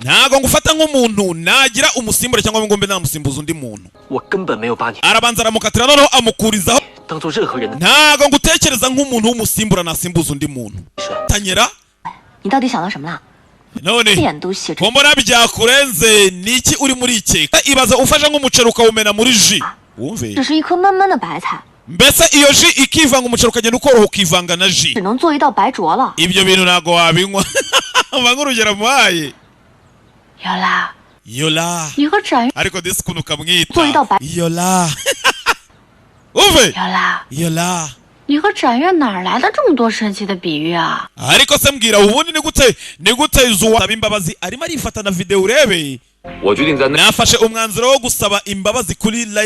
ntago ngufata nk'umuntu nagira umusimbura cyangwa ngo mbe namusimbuza undi muntu arabanza aramukatira noneho amukurizaho ntago ngutekereza nk'umuntu w'umusimbura nasimbuza undi muntu tanyera none kombona byakurenze niki uri muri ikeka ibaza ufasha nk'umuceri ukawumena muri ji wumve mbese iyo ji ikivanga umuceri ukagenda ukoroha ukivanga na ji ibyo bintu ntago wabinywa nk'urugero muhaye yola ariko disi ukuntu ukamwita yola uve yola 你和展月哪来的这么多神奇的比喻啊？ ariko se mbwira ubundi ni gute zuwa imbabazi arimo arifata na video urebe nafashe umwanzuro wo gusaba imbabazi kuri live